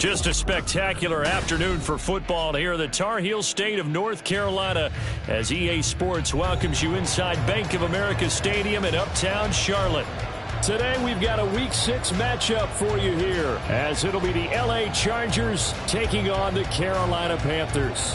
Just a spectacular afternoon for football here in the Tar Heel state of North Carolina as EA Sports welcomes you inside Bank of America Stadium in uptown Charlotte. Today we've got a Week 6 matchup for you here as it'll be the LA Chargers taking on the Carolina Panthers.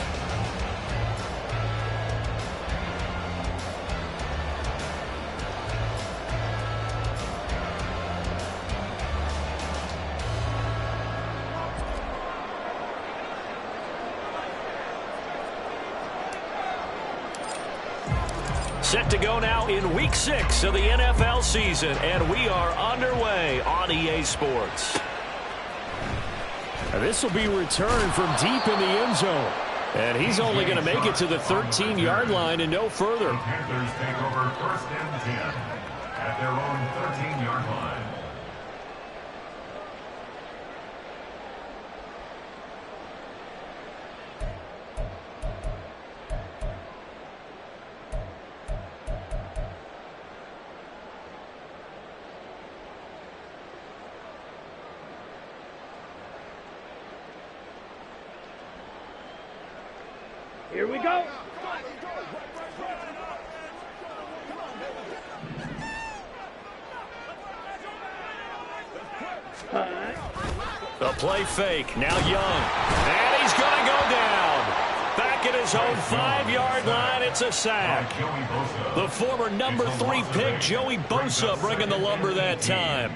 Set to go now in Week 6 of the NFL season, and we are underway on EA Sports. This will be returned from deep in the end zone, and he's only going to make it to the 13-yard line and no further. The Panthers take over 1st and 10 at their own 13-yard line. Here we go. The play fake. Now Young. And he's going to go down. Back at his own 5-yard line. It's a sack. The former number 3 pick, Joey Bosa, bringing the lumber that time.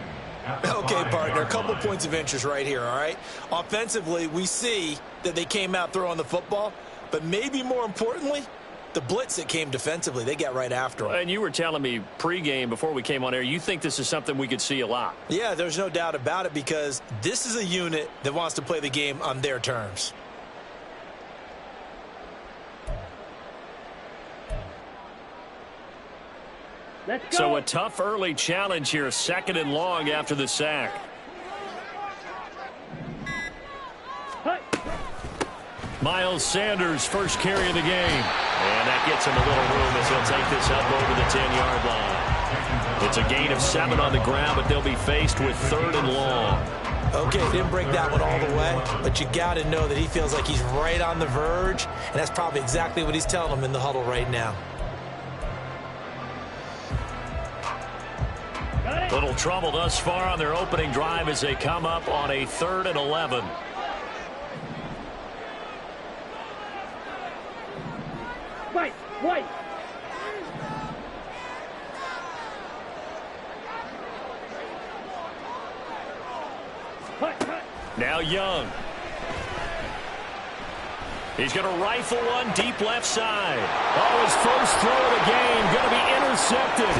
Okay, partner, a couple points of interest right here, all right? Offensively, we see that they came out throwing the football. But maybe more importantly, the blitz that came defensively, they got right after him. And you were telling me pregame before we came on air, you think this is something we could see a lot. Yeah, there's no doubt about it because this is a unit that wants to play the game on their terms. Let's go. So a tough early challenge here, 2nd and long after the sack. Miles Sanders, first carry of the game. And that gets him a little room as he'll take this up over the 10-yard line. It's a gain of 7 on the ground, but they'll be faced with 3rd and long. Okay, didn't break that one all the way, but you got to know that he feels like he's right on the verge, and that's probably exactly what he's telling them in the huddle right now. Little trouble thus far on their opening drive as they come up on a 3rd and 11. Wait. Now Young. He's going to rifle one deep left side. Oh, his first throw of the game going to be intercepted.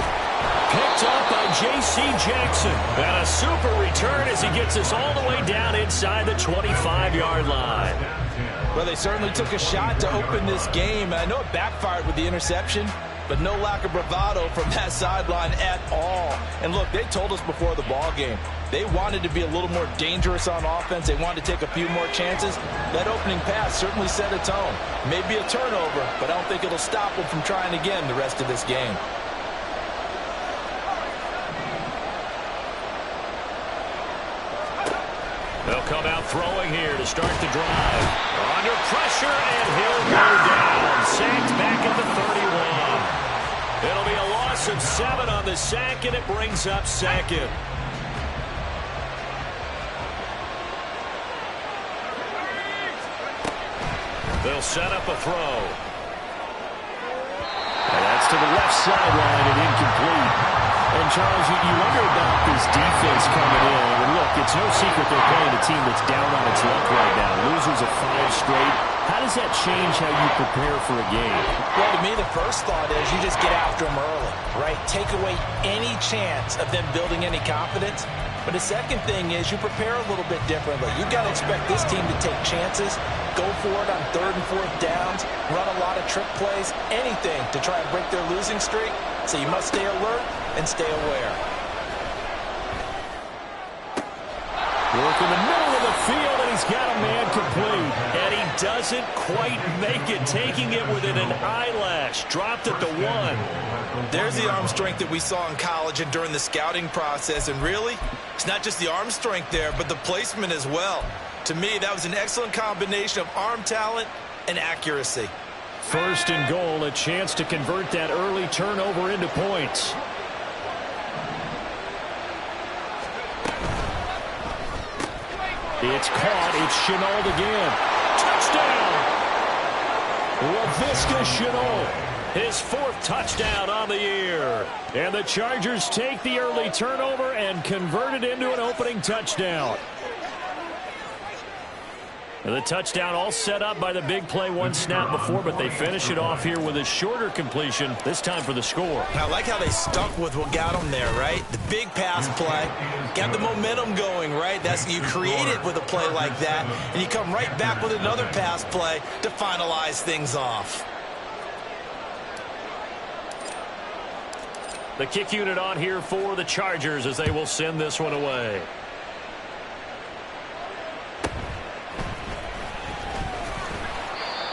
Picked up by J.C. Jackson. And a super return as he gets us all the way down inside the 25-yard line. Well, they certainly took a shot to open this game. I know it backfired with the interception, but no lack of bravado from that sideline at all. And look, they told us before the ball game, they wanted to be a little more dangerous on offense. They wanted to take a few more chances. That opening pass certainly set a tone. Maybe a turnover, but I don't think it'll stop them from trying again the rest of this game. They'll come out throwing here to start the drive. Under pressure, and he'll go down. Sacked back at the 31. It'll be a loss of 7 on the sack, and it brings up 2nd. They'll set up a throw. And that's to the left sideline and incomplete. And, Charles, you wonder about this defense coming in. And, look, it's no secret they're playing a team that's down on its luck right now. Losers of 5 straight. How does that change how you prepare for a game? Well, to me, the first thought is you just get after them early, right? Take away any chance of them building any confidence. But the second thing is you prepare a little bit differently. You've got to expect this team to take chances, go for it on 3rd and 4th downs, run a lot of trick plays, anything to try and break their losing streak. So you must stay alert and stay aware. Work in the middle of the field, and he's got a man complete. And he doesn't quite make it, taking it within an eyelash. Dropped at the 1. There's the arm strength that we saw in college and during the scouting process. And really, it's not just the arm strength there, but the placement as well. To me, that was an excellent combination of arm talent and accuracy. First and goal, a chance to convert that early turnover into points. It's caught. It's Chenault again. Touchdown! LaVisca Chenault, his 4th touchdown on the year. And the Chargers take the early turnover and convert it into an opening touchdown. And the touchdown all set up by the big play, 1 snap before, but they finish it off here with a shorter completion, this time for the score. I like how they stuck with what got them there, right? The big pass play, got the momentum going, right? That's you create it with a play like that, and you come right back with another pass play to finalize things off. The kick unit on here for the Chargers as they will send this one away.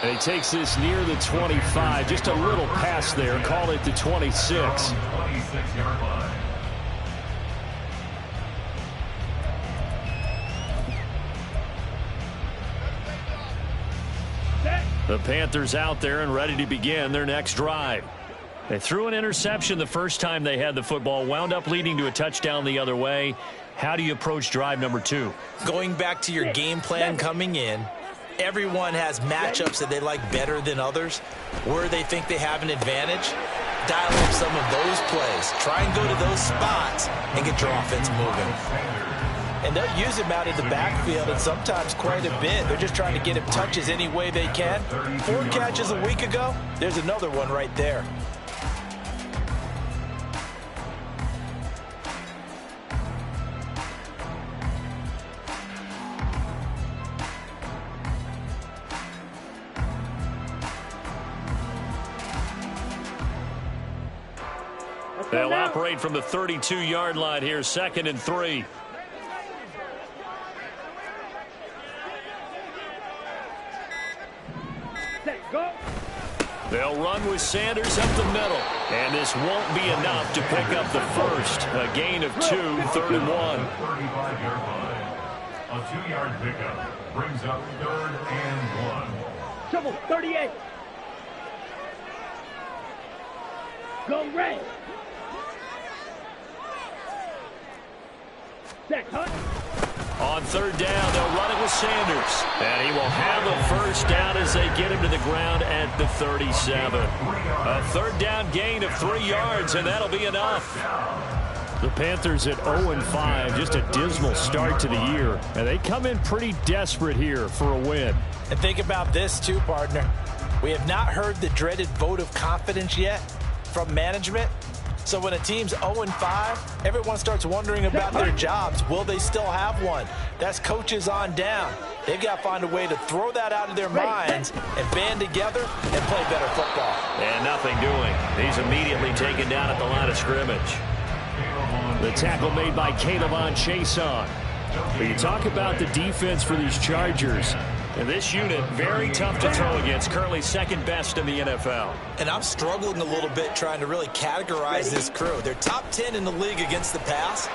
And he takes this near the 25. Just a little pass there. Call it the 26. 26-yard line. The Panthers out there and ready to begin their next drive. They threw an interception the first time they had the football, wound up leading to a touchdown the other way. How do you approach drive number 2? Going back to your game plan coming in, everyone has matchups that they like better than others, where they think they have an advantage. Dial up some of those plays. Try and go to those spots and get your offense moving. And they'll use him out in the backfield, and sometimes quite a bit. They're just trying to get him touches any way they can. 4 catches a week ago. There's another one right there. They'll operate from the 32-yard line here, 2nd and 3. Set, go. They'll run with Sanders up the middle. And this won't be enough to pick up the first. A gain of 2, 3rd and 1. 35-yard line. A 2-yard pickup brings up 3rd and 1. Trouble, 38. Go red. Set, hunt. On 3rd down, they'll run it with Sanders. And he will have a first down as they get him to the ground at the 37. A 3rd down gain of 3 yards, and that'll be enough. The Panthers at 0-5, just a dismal start to the year. And they come in pretty desperate here for a win. And think about this too, partner. We have not heard the dreaded vote of confidence yet from management. So when a team's 0-5, everyone starts wondering about their jobs. Will they still have one? That's coaches on down. They've got to find a way to throw that out of their minds and band together and play better football. And nothing doing. He's immediately taken down at the line of scrimmage. The tackle made by Calebon Chason. But you talk about the defense for these Chargers. And this unit, very tough to throw against, currently 2nd best in the NFL. And I'm struggling a little bit trying to really categorize this crew. They're top 10 in the league against the pass,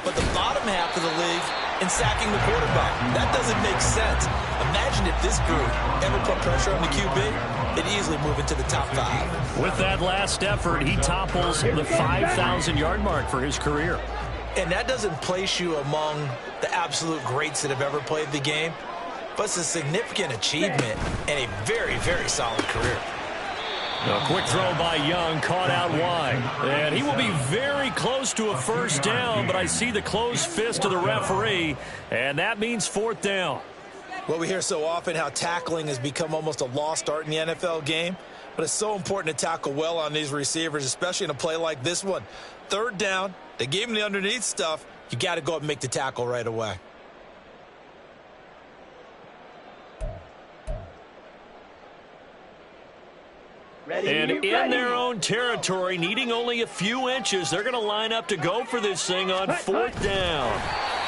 but the bottom half of the league in sacking the quarterback. That doesn't make sense. Imagine if this group ever put pressure on the QB, they'd easily move into the top 5. With that last effort, he topples the 5,000-yard mark for his career. And that doesn't place you among the absolute greats that have ever played the game. But it's a significant achievement and a very, very solid career. A quick throw by Young, caught out wide. And he will be very close to a first down, but I see the closed fist of the referee, and that means 4th down. Well, we hear so often how tackling has become almost a lost art in the NFL game, but it's so important to tackle well on these receivers, especially in a play like this one. 3rd down, they gave him the underneath stuff. You got to go up and make the tackle right away. And in their own territory, needing only a few inches, they're going to line up to go for this thing on 4th down.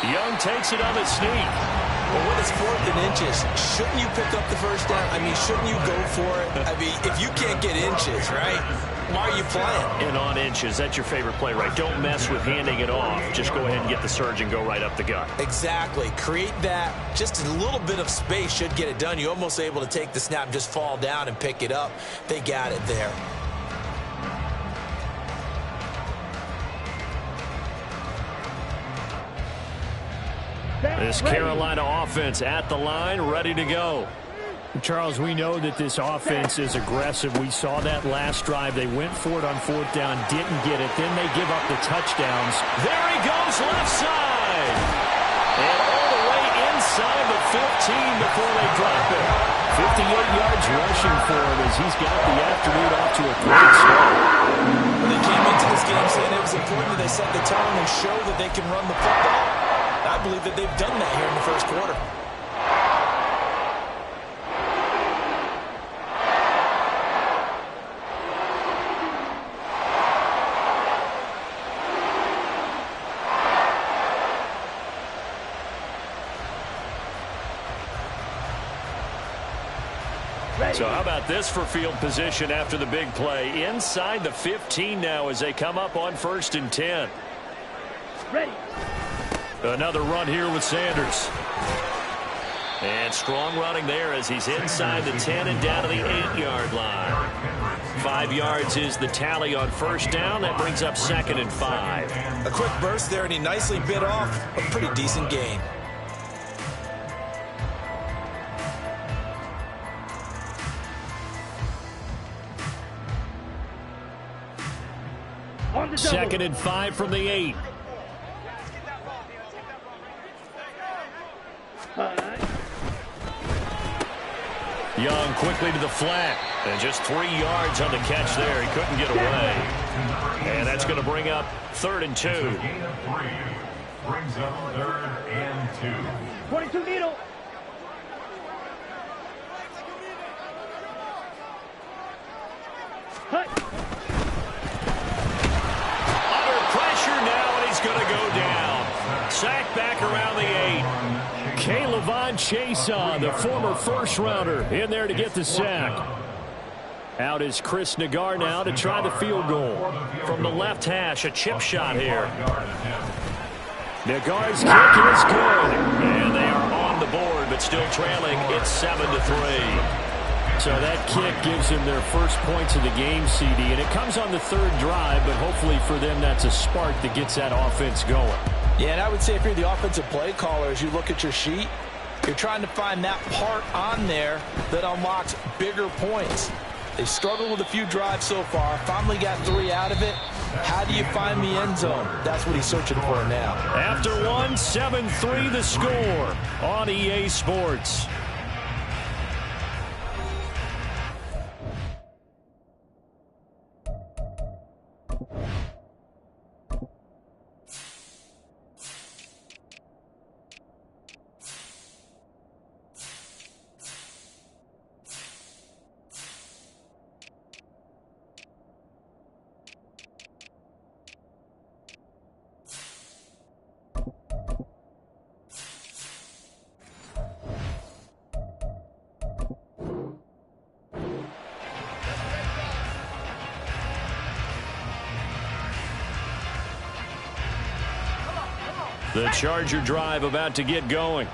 Young takes it on the sneak. But with it's 4th and inches. Shouldn't you pick up the first down? I mean, shouldn't you go for it? I mean, if you can't get inches, right, why are you playing? And on inches, that's your favorite play, right? Don't mess with handing it off. Just go ahead and get the surge and go right up the gut. Exactly. Create that. Just a little bit of space should get it done. You're almost able to take the snap and just fall down and pick it up. They got it there. This Carolina offense at the line, ready to go. Charles, we know that this offense is aggressive. We saw that last drive. They went for it on 4th down, didn't get it. Then they give up the touchdowns. There he goes, left side. And all the way inside the 15 before they drop it. 58 yards rushing for him as he's got the afternoon off to a great start. They came into this game saying it was important that they set the tone and show that they can run the football. I believe that they've done that here in the first quarter. So how about this for field position after the big play? Inside the 15 now as they come up on 1st and 10. Ready. Another run here with Sanders. And strong running there as he's inside the 10 and down to the 8-yard line. 5 yards is the tally on 1st down. That brings up 2nd and 5. A quick burst there, and he nicely bit off a pretty decent gain. On the double. 2nd and 5 from the 8. Young quickly to the flat. And just 3 yards on the catch there. He couldn't get away. And that's going to bring up 3rd and 2. Gain of 3 brings up 3rd and 2. 22 needle. Hut. Under pressure now, and he's going to go down. Sacked back around the 8. K'Lavon Chaisson, the former first-rounder, in there to get the sack. Out is Chris Nagar now to try the field goal. From the left hash, a chip shot here. Nagar's kick is good. And they are on the board, but still trailing. It's 7-3. So that kick gives them their first points of the game, CD, and it comes on the 3rd drive, but hopefully for them that's a spark that gets that offense going. Yeah, and I would say if you're the offensive play caller, as you look at your sheet, you're trying to find that part on there that unlocks bigger points. They struggled with a few drives so far, finally got 3 out of it. How do you find the end zone? That's what he's searching for now. After 1, 7-3 the score on EA Sports. The Charger drive about to get going.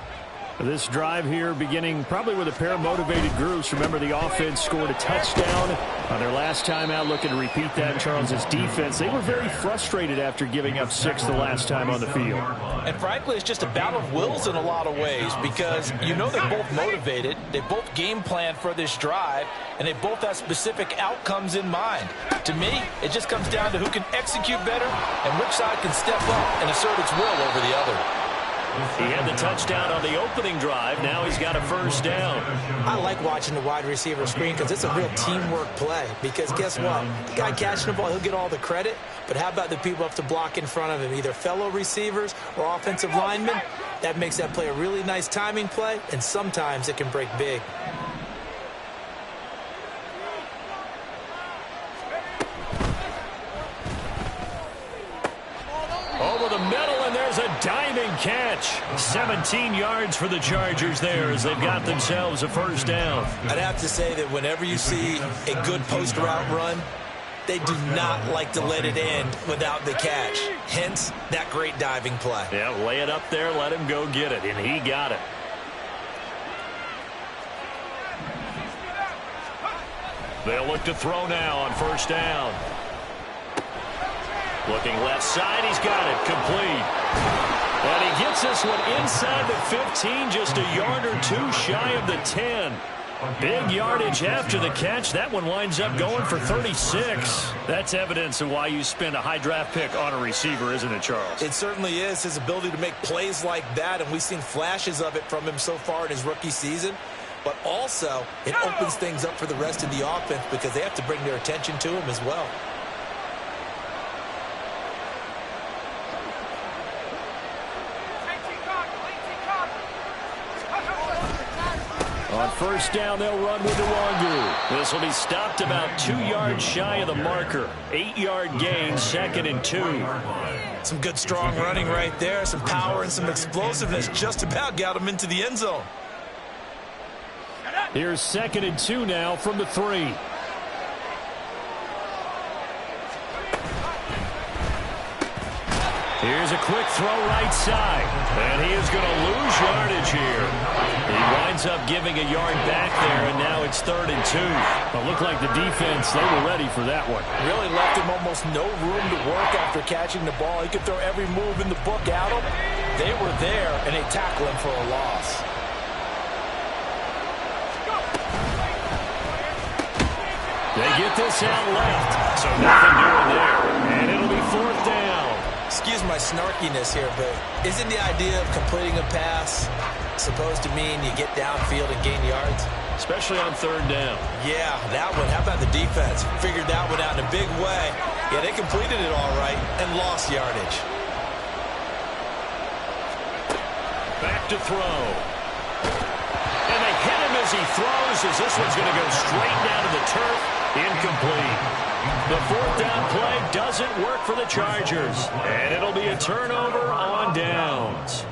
This drive here beginning probably with a pair of motivated groups. Remember, the offense scored a touchdown on their last time out, looking to repeat that in Charles's defense. They were very frustrated after giving up 6 the last time on the field. And frankly, it's just a battle of wills in a lot of ways because you know they're both motivated, they both game plan for this drive, and they both have specific outcomes in mind. To me, it just comes down to who can execute better and which side can step up and assert its will over the other. He had the touchdown on the opening drive. Now he's got a first down. I like watching the wide receiver screen because it's a real teamwork play. Because guess what? The guy catching the ball, he'll get all the credit. But how about the people up to block in front of him, either fellow receivers or offensive linemen? That makes that play a really nice timing play, and sometimes it can break big. Over the middle, and there's a Diving catch. 17 yards for the Chargers there as they've got themselves a first down. I'd have to say that whenever you see a good post route run, they do not like to let it end without the catch. Hence, that great diving play. Yeah, lay it up there, let him go get it, and he got it. They'll look to throw now on first down. Looking left side, he's got it, complete. And he gets this one inside the 15, just a yard or two shy of the 10. Big yardage after the catch. That one winds up going for 36. That's evidence of why you spend a high draft pick on a receiver, isn't it, Charles? It certainly is. His ability to make plays like that, and we've seen flashes of it from him so far in his rookie season. But also, it opens things up for the rest of the offense because they have to bring their attention to him as well. On first down, they'll run with Nwangu. This will be stopped about 2 yards shy of the marker. 8-yard gain, 2nd and 2. Some good, strong running right there. Some power and some explosiveness just about got him into the end zone. Here's 2nd and 2 now from the 3. Here's a quick throw right side. And he is going to lose yardage here. He winds up giving a yard back there, and now it's 3rd and 2. But looked like the defense, they were ready for that one. Really left him almost no room to work after catching the ball. He could throw every move in the book at him. They were there, and they tackle him for a loss. They get this out left, so nothing doing there. And it'll be 4th down. Excuse my snarkiness here, but isn't the idea of completing a pass supposed to mean you get downfield and gain yards? Especially on 3rd down. Yeah, that one. How about the defense? Figured that one out in a big way. Yeah, they completed it all right and lost yardage. Back to throw. And they hit him as he throws, as this one's going to go straight down to the turf. Incomplete. The 4th down play doesn't work for the Chargers. And it'll be a turnover on downs.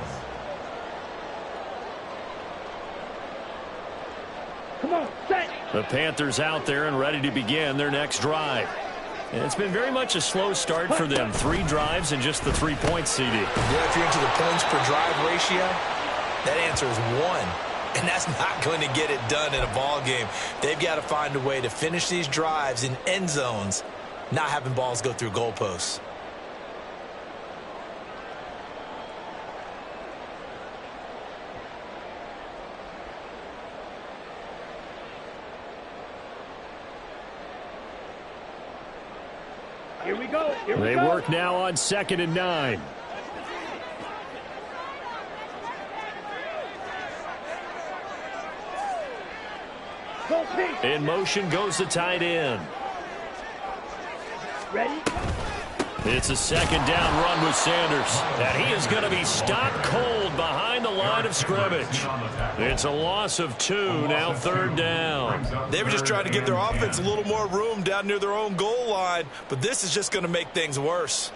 Come on, set. The Panthers out there and ready to begin their next drive. And it's been very much a slow start for them. 3 drives and just the 3 points, CD. Yeah, if you're into the points per drive ratio, that answer is 1. And that's not going to get it done in a ball game. They've got to find a way to finish these drives in end zones, not having balls go through goalposts. Here we go. They work now on 2nd and 9. In motion goes the tight end. Ready? It's a 2nd down run with Sanders. And he is going to be stopped cold behind the line of scrimmage. It's a loss of 2, now 3rd down. They were just trying to give their offense a little more room down near their own goal line, but this is just going to make things worse.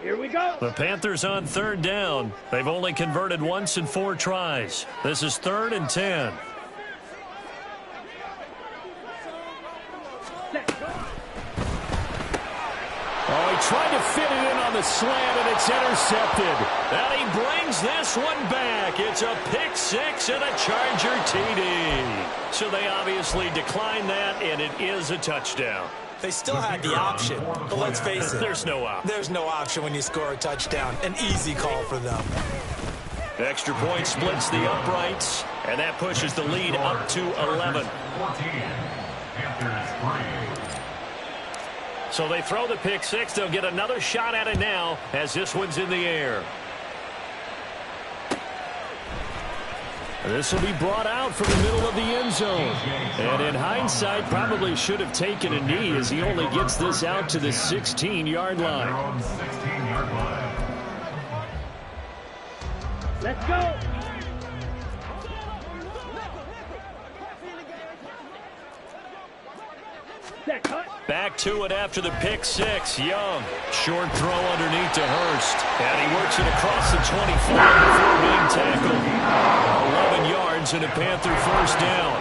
Here we go. The Panthers on 3rd down. They've only converted once in 4 tries. This is 3rd and 10. Oh, he tried to fit it in on the slant, and it's intercepted. And he brings this one back. It's a pick 6 and a Charger TD. So they obviously declined that, and it is a touchdown. They still had the option, but let's face it. There's no option. There's no option when you score a touchdown. An easy call for them. Extra point splits the uprights, and that pushes the lead up to 11. 14. Panthers 3. So they throw the pick 6. They'll get another shot at it now as this one's in the air. This will be brought out from the middle of the end zone. And in hindsight, probably should have taken a knee as he only gets this out to the 16-yard line. 16-yard line. Let's go. Back to it after the pick six. Young. Short throw underneath to Hurst. And he works it across the 24 before being tackled. 11 yards and a Panther first down.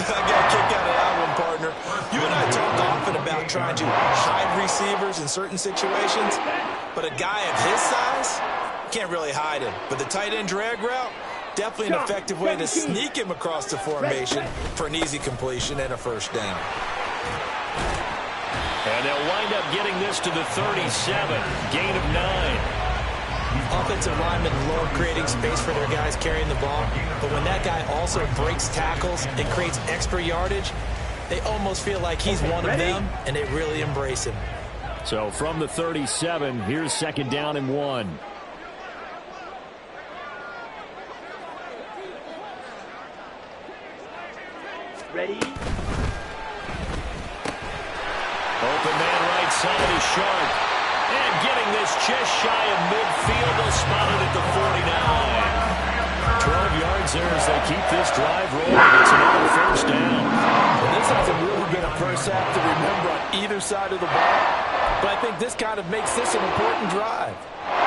I got a kick out of that one, partner. You and I talk often about trying to hide receivers in certain situations, but a guy of his size can't really hide him. But the tight end drag route, definitely an effective way to sneak him across the formation for an easy completion and a first down. And they'll wind up getting this to the 37. Gain of 9. Offensive linemen love creating space for their guys carrying the ball, but when that guy also breaks tackles and creates extra yardage, they almost feel like he's one of them, and they really embrace him. So from the 37, here's second down and 1. Ready? Open man right side is Sharp. And getting this just shy of midfield. They'll spot it at the 49. 12 yards there as they keep this drive rolling. It's another first down. And this hasn't really been a first half to remember on either side of the ball. But I think this kind of makes this an important drive.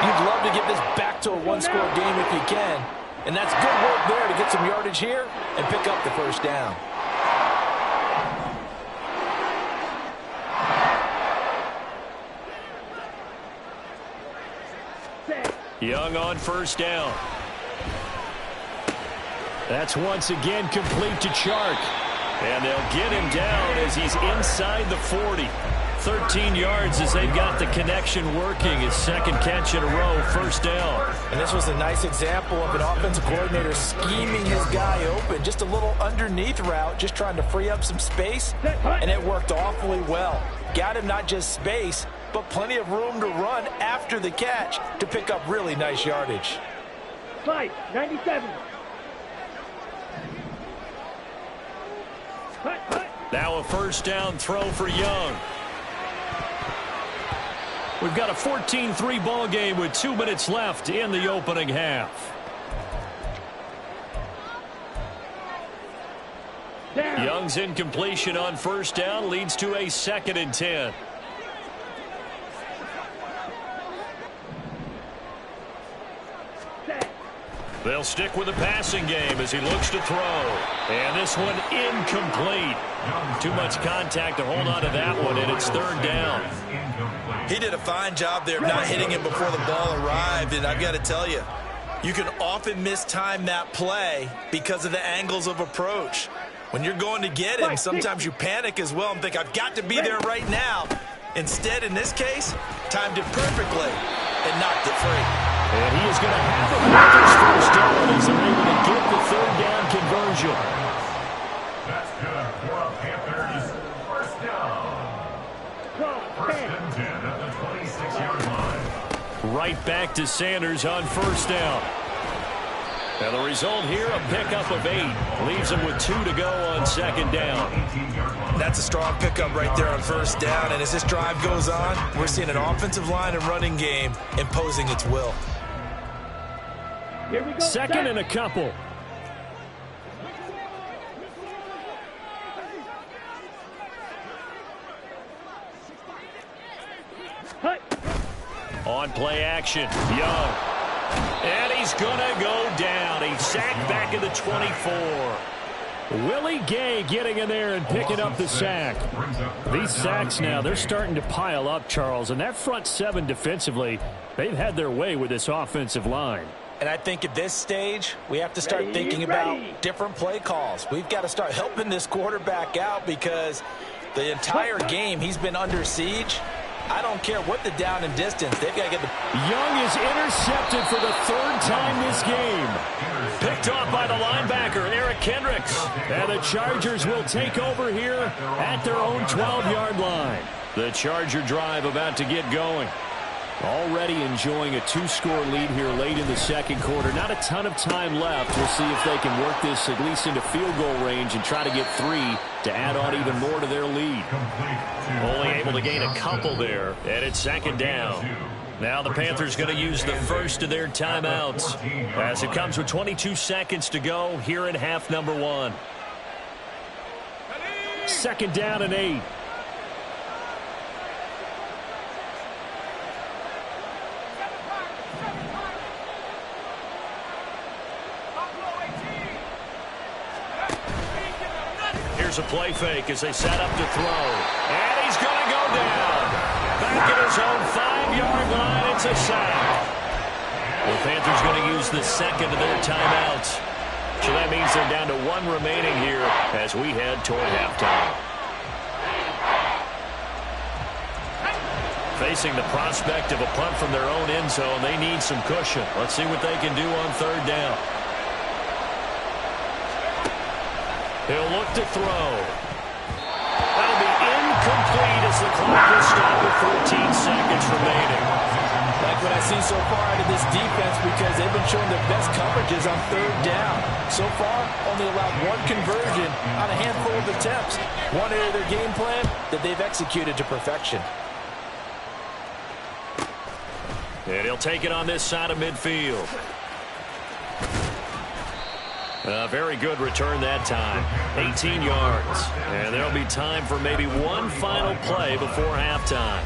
You'd love to get this back to a one-score game if you can. And that's good work there to get some yardage here and pick up the first down. Young on first down. That's once again complete to Chark. And they'll get him down as he's inside the 40. 13 yards as they've got the connection working. His second catch in a row, first down. And this was a nice example of an offensive coordinator scheming his guy open. Just a little underneath route, just trying to free up some space. And it worked awfully well. Got him not just space, but plenty of room to run after the catch to pick up really nice yardage. 97. Now a first down throw for Young. We've got a 14-3 ball game with 2 minutes left in the opening half. Down. Young's incompletion on first down leads to a 2nd and 10. They'll stick with the passing game as he looks to throw. And this one incomplete. Too much contact to hold on to that one, and it's third down. He did a fine job there of not hitting him before the ball arrived, and I've got to tell you, you can often mistime that play because of the angles of approach. When you're going to get him, sometimes you panic as well and think, I've got to be there right now. Instead, in this case, timed it perfectly and knocked it free. And he is going to have a Panthers first down as they're able to get the third down conversion. That's good for a Panthers first down. First and 10 at the 26-yard line. Right back to Sanders on first down. And the result here, a pickup of 8. Leaves him with 2 to go on second down. That's a strong pickup right there on first down. And as this drive goes on, we're seeing an offensive line and running game imposing its will. Here we go. Second and a couple. On play action, Young. And he's going to go down. He's sacked back at the 24. Willie Gay getting in there and picking up the sack. These sacks now, they're starting to pile up, Charles. And that front 7 defensively, they've had their way with this offensive line. And I think at this stage, we have to start thinking about different play calls. We've got to start helping this quarterback out because the entire game he's been under siege. I don't care what the down and distance. They've got to get the... Young is intercepted for the 3rd time this game. Picked off by the linebacker, Eric Kendricks. And the Chargers will take over here at their own 12-yard line. The Charger drive about to get going. Already enjoying a 2-score lead here late in the second quarter. Not a ton of time left. We'll see if they can work this at least into field goal range and try to get 3 to add on even more to their lead. Only able to gain a couple there, and it's second down. Now the Panthers going to use the first of their timeouts as it comes with 22 seconds to go here in half number 1. Second down and 8. Here's a play fake as they set up to throw. And he's going to go down. Back at his own 5-yard line. It's a sack. The Panthers going to use the second of their timeouts. So that means they're down to 1 remaining here as we head toward halftime. Facing the prospect of a punt from their own end zone, they need some cushion. Let's see what they can do on third down. He'll look to throw. That'll be incomplete as the clock will stop with 14 seconds remaining. Like what I've seen so far out of this defense, because they've been showing their best coverages on third down. So far, only allowed 1 conversion on a handful of attempts. One area of their game plan that they've executed to perfection. And he'll take it on this side of midfield. A very good return that time. 18 yards. And there'll be time for maybe one final play before halftime.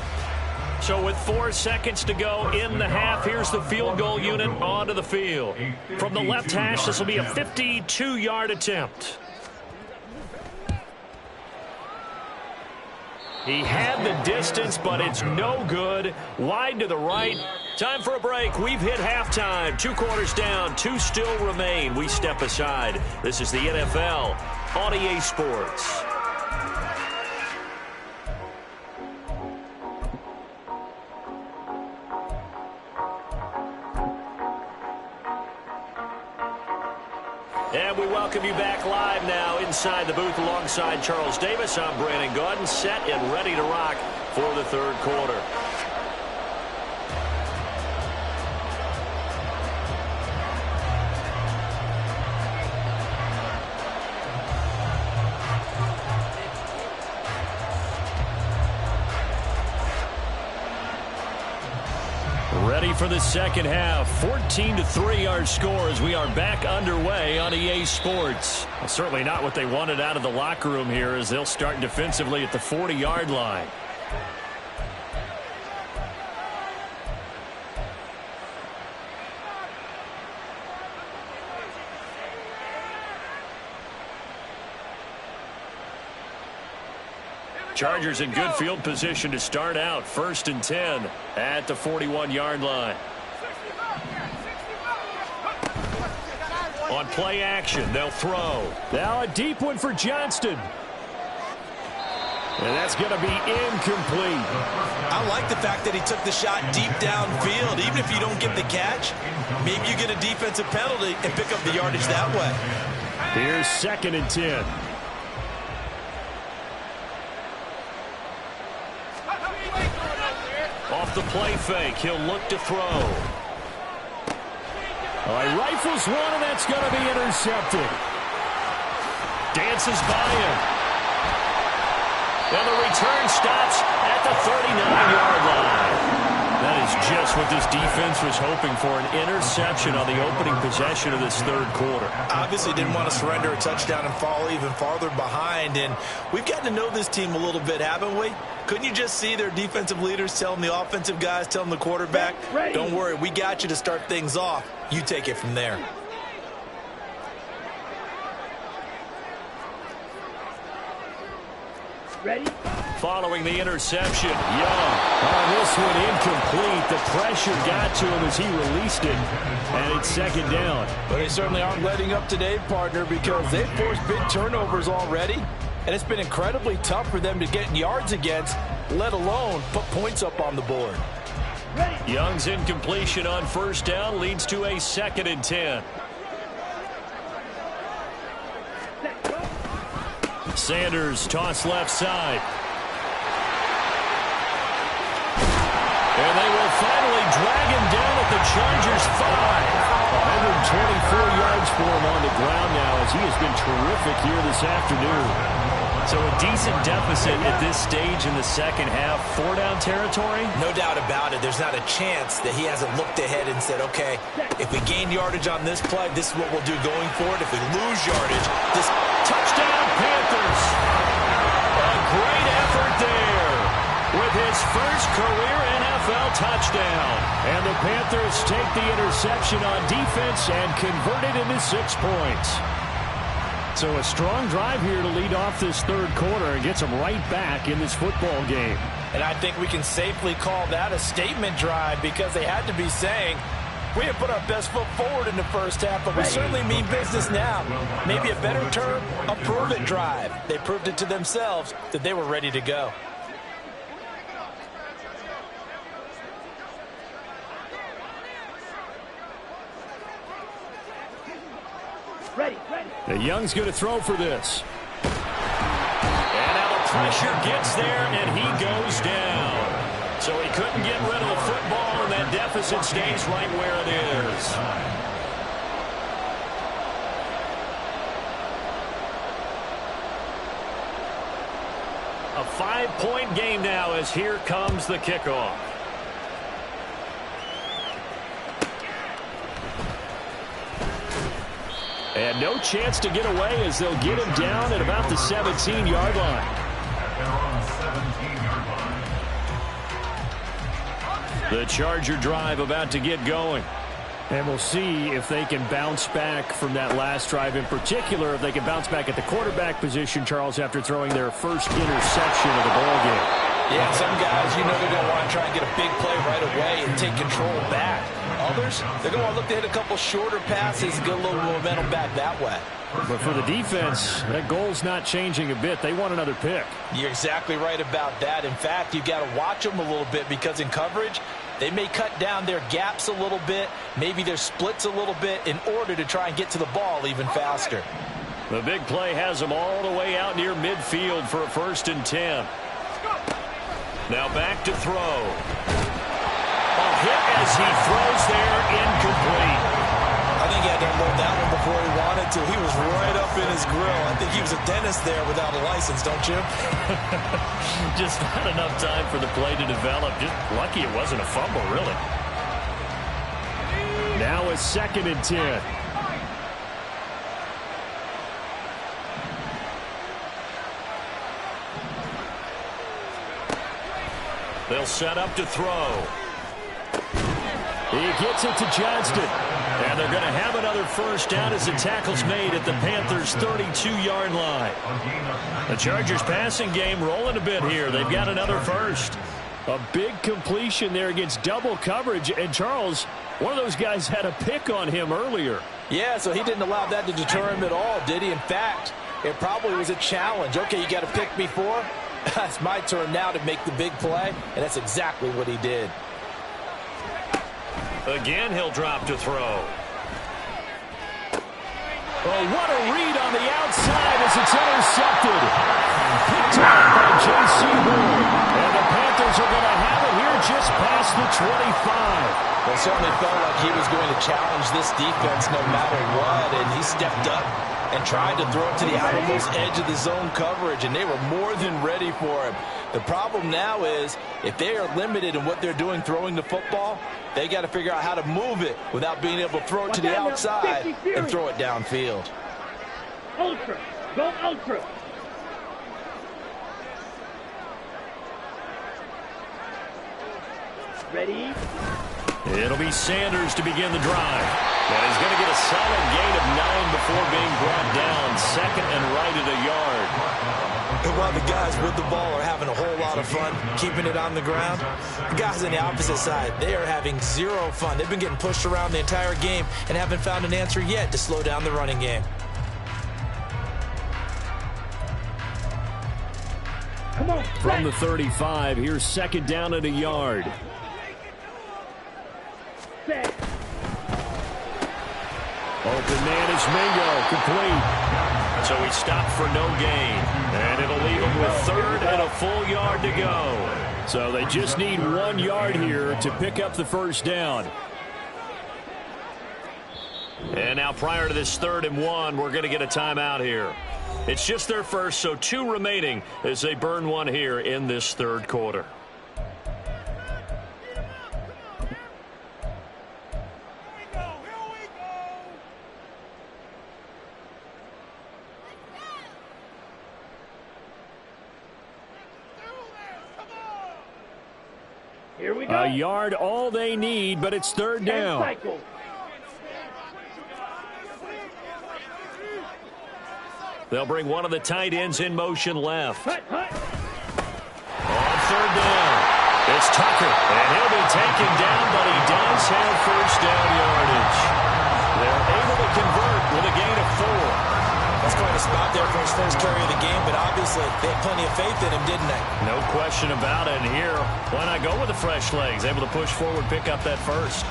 So with 4 seconds to go in the half, here's the field goal unit onto the field. From the left hash, this will be a 52-yard attempt. He had the distance, but it's no good. Wide to the right. Time for a break. We've hit halftime. 2 quarters down. 2 still remain. We step aside. This is the NFL on EA Sports. And we welcome you back live now inside the booth alongside Charles Davis. I'm Brandon Gaudin, set and ready to rock for the third quarter. Ready for the second half. 14-3 our score as we are back underway on EA Sports. Well, certainly not what they wanted out of the locker room here as they'll start defensively at the 40-yard line. Chargers in good field position to start out. 1st and 10 at the 41-yard line. On play action, they'll throw. Now a deep one for Johnston. And that's going to be incomplete. I like the fact that he took the shot deep downfield. Even if you don't get the catch, maybe you get a defensive penalty and pick up the yardage that way. Here's 2nd and 10. Off the play fake, he'll look to throw. He rifles one, and that's going to be intercepted. Dances by him. And the return stops at the 39-yard line. That is just what this defense was hoping for, an interception on the opening possession of this third quarter. Obviously didn't want to surrender a touchdown and fall even farther behind. And we've gotten to know this team a little bit, haven't we? Couldn't you just see their defensive leaders telling the offensive guys, telling the quarterback, don't worry, we got you to start things off. You take it from there. Ready? Following the interception, Young. On this one, incomplete. The pressure got to him as he released it. And it's 2nd down. But they certainly aren't letting up today, partner, because they've forced big turnovers already. And it's been incredibly tough for them to get yards against, let alone put points up on the board. Ready? Young's incompletion on 1st down leads to a 2nd and 10. Sanders toss left side. And they will finally drag him down at the Chargers' 5. 124 yards for him on the ground now as he has been terrific here this afternoon. So a decent deficit at this stage in the second half. 4-down territory? No doubt about it. There's not a chance that he hasn't looked ahead and said, okay, if we gain yardage on this play, this is what we'll do going forward. If we lose yardage, this touchdown Panthers. A great effort there with his first career NFL touchdown. And the Panthers take the interception on defense and convert it into 6 points. So a strong drive here to lead off this third quarter and gets them right back in this football game. And I think we can safely call that a statement drive because they had to be saying, we have put our best foot forward in the first half, but we certainly mean business now. Maybe a better term, a prove-it drive. They proved it to themselves that they were ready to go. Ready. The Young's going to throw for this. And now the pressure gets there, and he goes down. So he couldn't get rid of the football, and that deficit stays right where it is. A 5-point game now as here comes the kickoff. And no chance to get away as they'll get him down at about the 17-yard line. The Charger drive about to get going. And we'll see if they can bounce back from that last drive. In particular, if they can bounce back at the quarterback position, Charles, after throwing their first interception of the ball game. Yeah, some guys, you know they're going to want to try and get a big play right away and take control back. Others, they're going to want to look to hit a couple shorter passes and get a little momentum back that way. But for the defense, that goal's not changing a bit. They want another pick. You're exactly right about that. In fact, you've got to watch them a little bit because in coverage, they may cut down their gaps a little bit, maybe their splits a little bit in order to try and get to the ball even faster. The big play has them all the way out near midfield for a 1st and 10. Now back to throw. A hit as he throws there, incomplete. I think he had to unload that one before he wanted to. He was right up in his grill. I think he was a dentist there without a license, don't you? Just not enough time for the play to develop. Just lucky it wasn't a fumble, really. Now a 2nd and 10. They'll set up to throw. He gets it to Johnston. And they're going to have another 1st down as the tackle's made at the Panthers' 32-yard line. The Chargers passing game rolling a bit here. They've got another 1st. A big completion there against double coverage. And Charles, one of those guys had a pick on him earlier. Yeah, so he didn't allow that to deter him at all, did he? In fact, it probably was a challenge. Okay, you got to pick me for? It's my turn now to make the big play, and that's exactly what he did. Again, he'll drop to throw. Oh, what a read on the outside as it's intercepted. Picked up by J.C. Horn. And the Panthers are going to have it here just past the 25. Well, it certainly felt like he was going to challenge this defense no matter what, and he stepped up and tried to throw it to the outermost edge of the zone coverage, and they were more than ready for him. The problem now is if they are limited in what they're doing throwing the football, they got to figure out how to move it without being able to throw it to the outside and throw it downfield. Ultra. Go ultra. Ready? It'll be Sanders to begin the drive. And he's going to get a solid gain of 9 before being brought down. 2nd and right at a yard. And while the guys with the ball are having a whole lot of fun keeping it on the ground, the guys on the opposite side, they are having zero fun. They've been getting pushed around the entire game and haven't found an answer yet to slow down the running game. Come on. From the 35, here's 2nd down at a yard. Set. Open man is Mingo, complete. So he stopped for no gain. And it'll leave him with 3rd and a full yard to go. So they just need 1 yard here to pick up the 1st down. And now prior to this 3rd and 1, we're going to get a timeout here. It's just their first, so 2 remaining as they burn 1 here in this 3rd quarter. Here we go. A yard all they need, but it's 3rd down. Cycle. They'll bring one of the tight ends in motion left. Hut, hut. On third down, it's Tucker, and he'll be taken down, but he does have first down yardage. They're able to convert with a gain of 4. That's quite a spot there for his first carry of the game, but obviously they had plenty of faith in him, didn't they? No question about it. And here, why not go with the fresh legs? Able to push forward, pick up that first.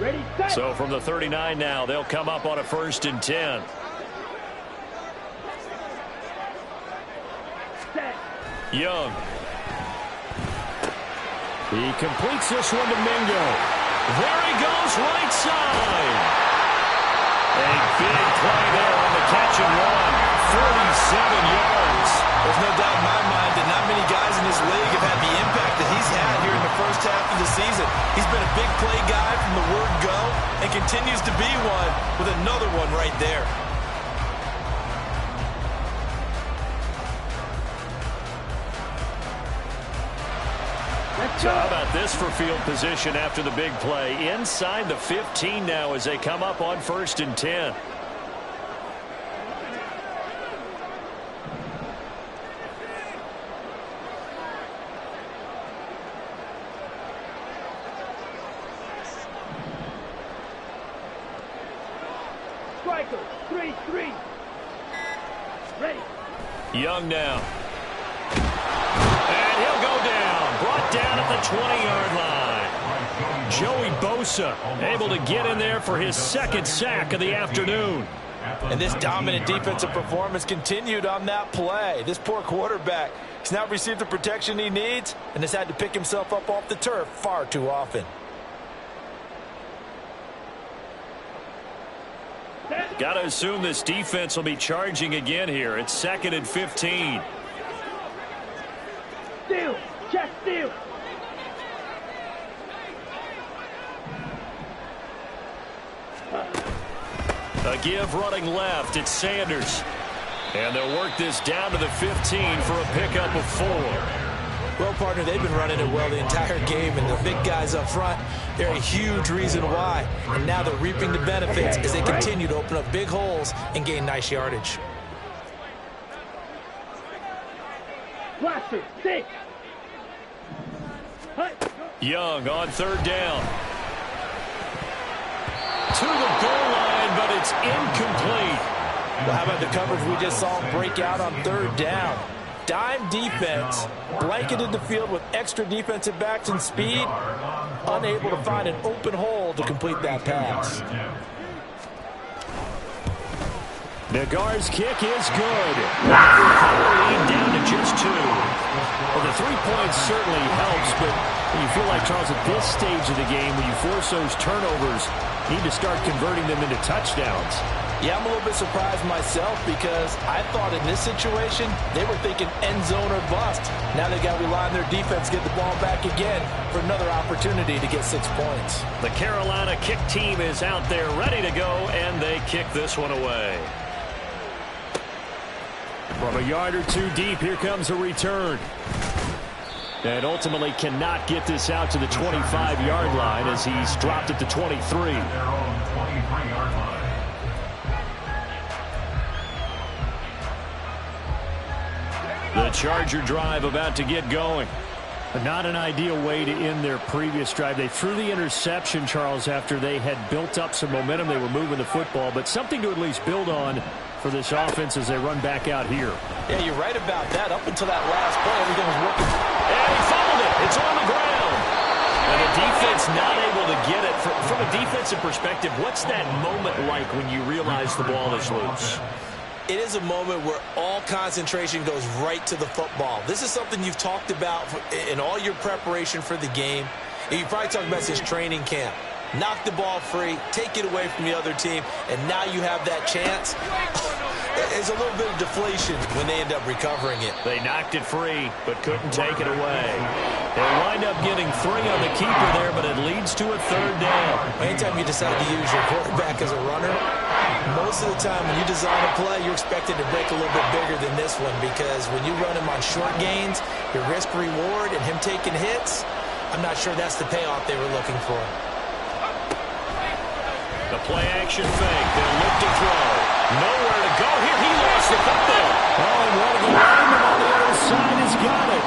Ready, set. So from the 39 now, they'll come up on a 1st and 10. Set. Young. He completes this one to Mingo. There he goes, right side. A big play there on the catch and run. 47 yards. There's no doubt in my mind that not many guys in this league have had the impact that he's had here in the first half of the season. He's been a big play guy from the word go and continues to be one with another one right there. So how about this for field position after the big play? Inside the 15 now as they come up on 1st and 10. Striker, 3-3. Ready. Young now. And he'll go down. Brought down at the 20-yard line. Joey Bosa able to get in there for his 2nd sack of the afternoon. And this dominant defensive performance continued on that play. This poor quarterback has not received the protection he needs and has had to pick himself up off the turf far too often. Got to assume this defense will be charging again here. It's 2nd and 15. Steal. Check steal. A give running left. It's Sanders. And they'll work this down to the 15 for a pickup of 4. Well, partner, they've been running it well the entire game, and the big guys up front, they're a huge reason why. And now they're reaping the benefits as they continue to open up big holes and gain nice yardage. Blaster, 6. Hut. Young on 3rd down. To the goal line, but it's incomplete. Well, how about the coverage we just saw break out on 3rd down? Dime defense, blanketed the field with extra defensive backs and speed, unable to find an open hole to complete that pass. Nagar's kick is good. Lead down to just 2. Well, the 3 points certainly helps, but you feel like, Charles, at this stage of the game, when you force those turnovers, you need to start converting them into touchdowns. Yeah, I'm a little bit surprised myself because I thought in this situation they were thinking end zone or bust. Now they got to rely on their defense to get the ball back again for another opportunity to get 6 points. The Carolina kick team is out there ready to go, and they kick this one away. From a yard or 2 deep, here comes a return. And ultimately cannot get this out to the 25-yard line as he's dropped at the 23. The Charger drive about to get going. But not an ideal way to end their previous drive. They threw the interception, Charles, after they had built up some momentum. They were moving the football, but something to at least build on for this offense as they run back out here. Yeah, you're right about that. Up until that last play, everything was working. And he fumbled it. It's on the ground. And the defense not able to get it. From a defensive perspective, what's that moment like when you realize the ball is loose? It is a moment where all concentration goes right to the football. This is something you've talked about in all your preparation for the game. And you probably talked about this training camp. Knock the ball free, take it away from the other team, and now you have that chance. There's a little bit of deflation when they end up recovering it. They knocked it free, but couldn't take it away. They wind up getting 3 on the keeper there, but it leads to a 3rd down. Anytime you decide to use your quarterback as a runner, Most of the time when you design a play, you're expected to break a little bit bigger than this one because when you run him on short gains, your risk-reward and him taking hits, I'm not sure that's the payoff they were looking for. The play-action fake. They'll look to throw. Nowhere to go here. He lost the football. Oh, and one of the linemen on the other side has got it.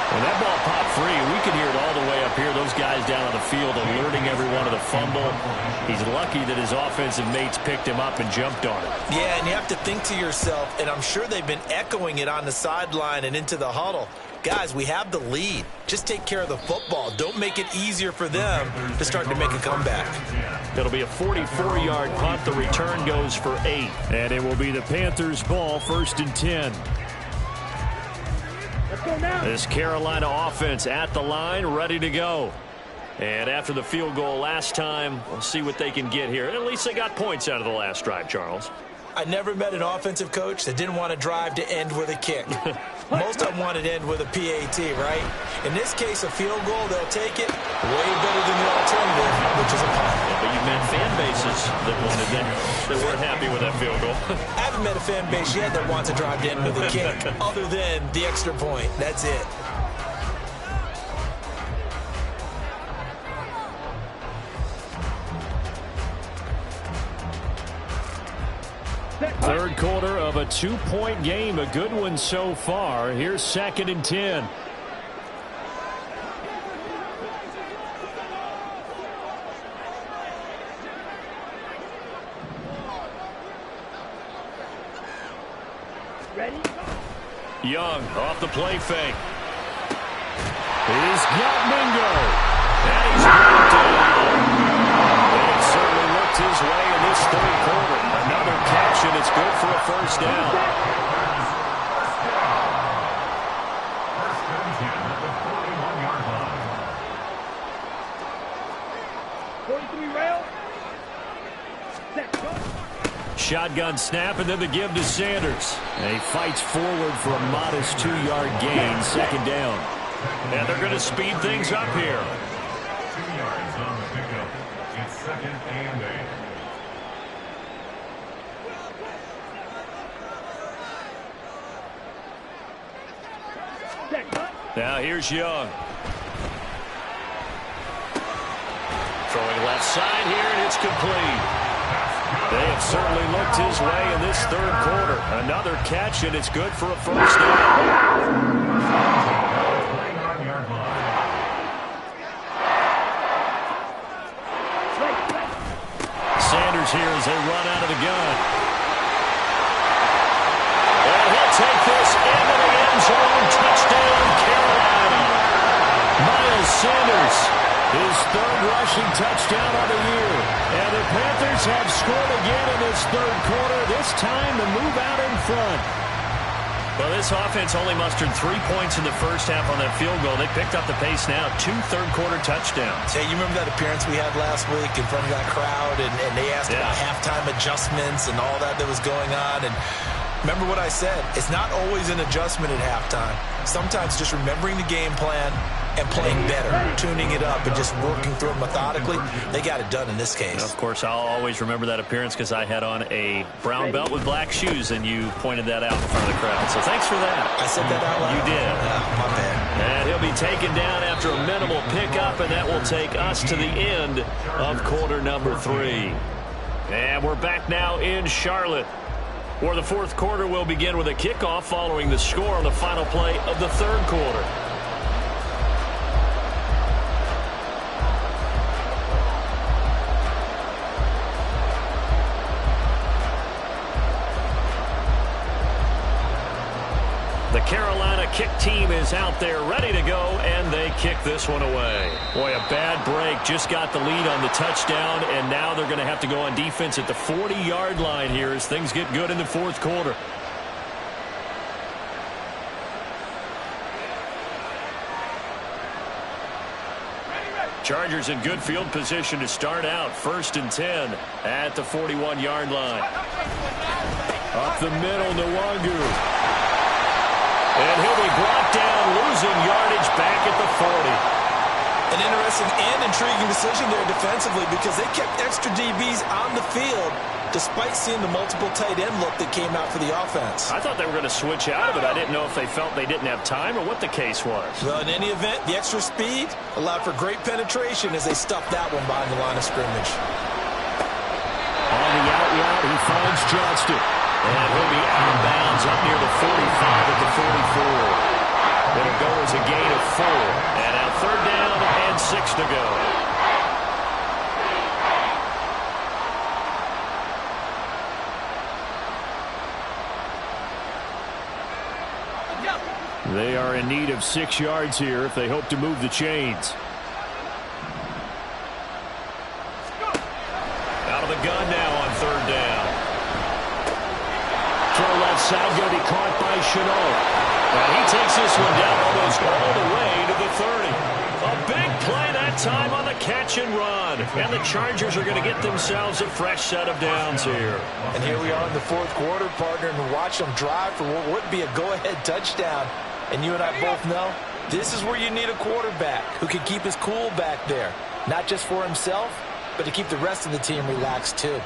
And that ball popped free. We can hear it all the way up here. Those guys down on the field alerting everyone of the fumble. He's lucky that his offensive mates picked him up and jumped on it. Yeah, and you have to think to yourself, and I'm sure they've been echoing it on the sideline and into the huddle. Guys, we have the lead. Just take care of the football. Don't make it easier for them to start to make a comeback. It'll be a 44-yard punt. The return goes for 8. And it will be the Panthers' ball, 1st and 10. Let's go now. This Carolina offense at the line, ready to go. And after the field goal last time, we'll see what they can get here. And at least they got points out of the last drive, Charles. I never met an offensive coach that didn't want to drive to end with a kick. Most of them wanted to end with a PAT, right? In this case, a field goal, they'll take it way better than the alternative, which is a punt. Yeah, but you've met fan bases that wanted that weren't happy with that field goal. I haven't met a fan base yet that wants to drive to end with a kick, other than the extra point. That's it. Third quarter of a 2-point game. A good one so far. Here's 2nd and 10. Ready? Young off the play fake. He's got Mingo. And he's brought down. And it certainly looked his way in this third quarter. Another catch, and it's good for a first down. First and 10 at the 41-yard line. 43 rail. Set. Go. Shotgun snap, and then the give to Sanders. And he fights forward for a modest 2-yard gain, 2nd down. And they're going to speed things up here. 2 yards on the pickup. It's 2nd and 8. Set. Cut. Now here's Young. Throwing left side here, and it's complete. They have certainly looked his way in this third quarter. Another catch, and it's good for a first down. 29-yard line. Sanders here as they run out of the gun. And he'll take this into the end zone. Touchdown, Carolina. Miles Sanders, his 3rd rushing touchdown of the year. And the Panthers have scored again in this third quarter, this time to move out in front. Well, this offense only mustered 3 points in the first half on that field goal. They picked up the pace now. 2 third-quarter touchdowns. Hey, you remember that appearance we had last week in front of that crowd, and they asked about halftime adjustments and all that was going on, and remember what I said. It's not always an adjustment at halftime. Sometimes just remembering the game plan and playing better, tuning it up and just working through it methodically. They got it done in this case. Of course, I'll always remember that appearance because I had on a brown belt with black shoes, and you pointed that out in front of the crowd. So thanks for that. I said that out loud. You did. Yeah, my bad. And he'll be taken down after a minimal pickup, and that will take us to the end of quarter number 3. And we're back now in Charlotte, where the fourth quarter will begin with a kickoff following the score on the final play of the third quarter. The Carolina kick team is out there ready to go, and they kick this one away. Boy, a bad break. Just got the lead on the touchdown, and now they're going to have to go on defense at the 40-yard line here as things get good in the fourth quarter. Chargers in good field position to start out. 1st and 10 at the 41-yard line. Up the middle, Nwangu. And he'll be brought down, losing yardage back at the 40. An interesting and intriguing decision there defensively because they kept extra DBs on the field despite seeing the multiple tight end look that came out for the offense. I thought they were going to switch out of it. I didn't know if they felt they didn't have time or what the case was. Well, in any event, the extra speed allowed for great penetration as they stuffed that one behind the line of scrimmage. On the out route, he finds Johnston. And he'll be out of bounds up near the 45 at the 44. It'll go as a gain of 4. And now 3rd down and 6 to go. They are in need of 6 yards here if they hope to move the chains. Out of the gun now on 3rd down. Throw left side, going to be caught by Chenault. And he takes this one down almost all the way to the 30. A big play that time on the catch and run. And the Chargers are going to get themselves a fresh set of downs here. And here we are in the 4th quarter, partner, and watch them drive for what would be a go-ahead touchdown. And you and I both know this is where you need a quarterback who can keep his cool back there. Not just for himself, but to keep the rest of the team relaxed too.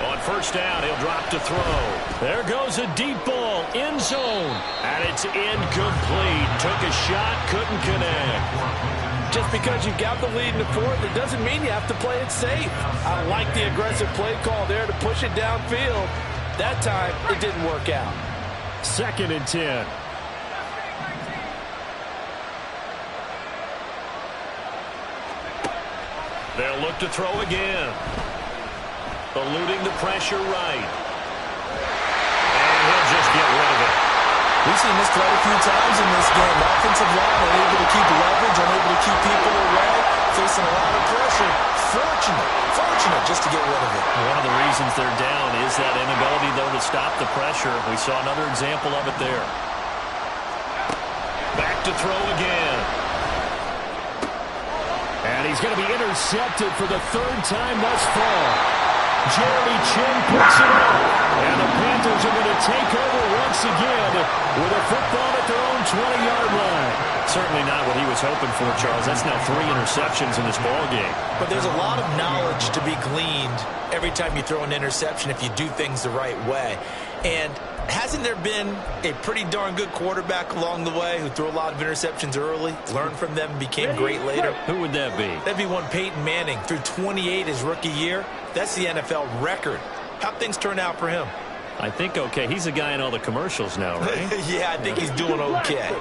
On 1st down, he'll drop to throw. There goes a deep ball, end zone. And it's incomplete. Took a shot, couldn't connect. Just because you got the lead in the 4th, it doesn't mean you have to play it safe. I like the aggressive play call there to push it downfield. That time, it didn't work out. 2nd and 10. They'll look to throw again. Eluding the pressure right. And he'll just get rid of it. We've seen this quite a few times in this game. Offensive line unable to keep leverage, unable to keep people away, facing a lot of pressure. Fortunate just to get rid of it. One of the reasons they're down is that inability, though, to stop the pressure. We saw another example of it there. Back to throw again. And he's going to be intercepted for the 3rd time thus far. Jeremy Chin puts it up. And the Panthers are going to take over once again with a football at their own 20-yard line. Certainly not what he was hoping for, Charles. That's now 3 interceptions in this ball game. But there's a lot of knowledge to be gleaned every time you throw an interception if you do things the right way. And hasn't there been a pretty darn good quarterback along the way who threw a lot of interceptions early, learned from them, and became great later? Who would that be? That'd be one Peyton Manning. Through 28 his rookie year. That's the NFL record. How'd things turn out for him? I think okay. He's a guy in all the commercials now, right? Yeah, I think he's doing okay.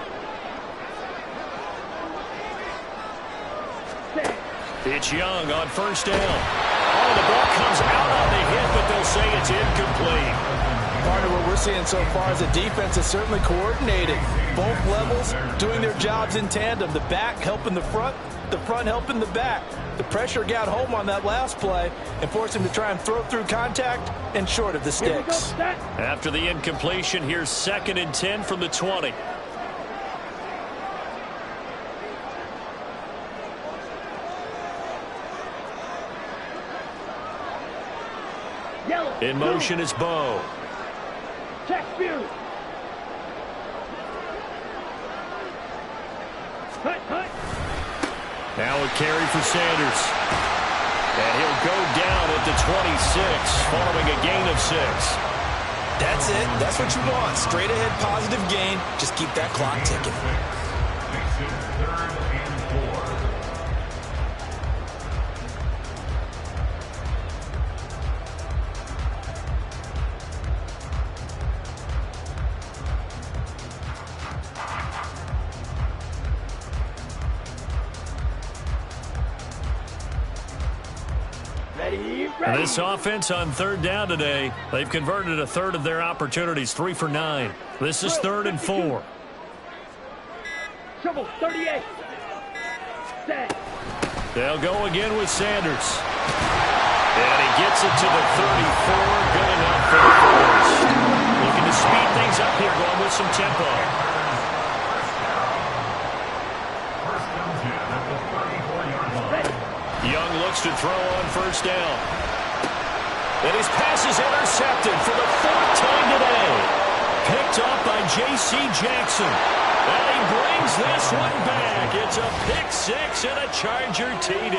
It's Young on 1st down. Oh, the ball comes out on the hit, but they'll say it's incomplete. Part of what we're seeing so far is the defense is certainly coordinated. Both levels doing their jobs in tandem. The back helping the front helping the back. The pressure got home on that last play and forced him to try and throw through contact and short of the sticks. After the incompletion, here's 2nd and 10 from the 20. In motion is Bo. Check view. Now a carry for Sanders. And he'll go down at the 26, following a gain of 6. That's it. That's what you want. Straight ahead positive gain. Just keep that clock ticking. And this offense on 3rd down today, they've converted a 1/3 of their opportunities, 3 for 9. This is 3rd and 4. Trouble 38. Set. They'll go again with Sanders. And he gets it to the 34. Good enough for the 1st. Looking to speed things up here, going with some tempo. Young looks to throw on 1st down. And his pass is intercepted for the 4th time today. Picked off by J.C. Jackson. And he brings this one back. It's a pick six and a Charger TD.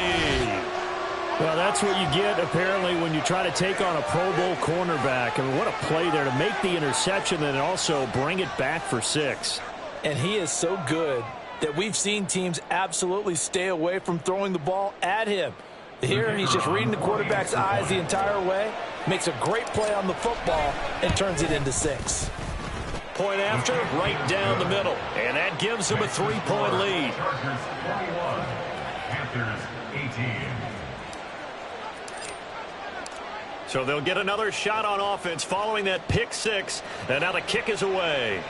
Well, that's what you get, apparently, when you try to take on a Pro Bowl cornerback. I mean, what a play there to make the interception and also bring it back for 6. And he is so good that we've seen teams absolutely stay away from throwing the ball at him. Here, he's just reading the quarterback's eyes the entire way, makes a great play on the football, and turns it into 6. Point after, right down the middle. And that gives them a 3-point lead. Chargers 21, Panthers 18. So they'll get another shot on offense following that pick six. And now the kick is away.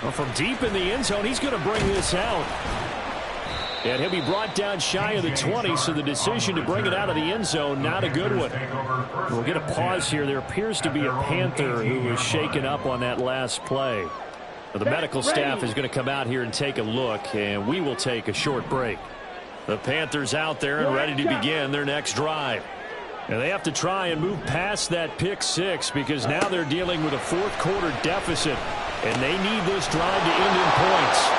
Well, from deep in the end zone, he's going to bring this out. And he'll be brought down shy of the 20, so the decision to bring it out of the end zone, not a good one. We'll get a pause here. There appears to be a Panther who was shaken up on that last play. Well, the medical staff is going to come out here and take a look, and we will take a short break. The Panthers out there and ready to begin their next drive. And they have to try and move past that pick six because now they're dealing with a fourth-quarter deficit, and they need this drive to end in points.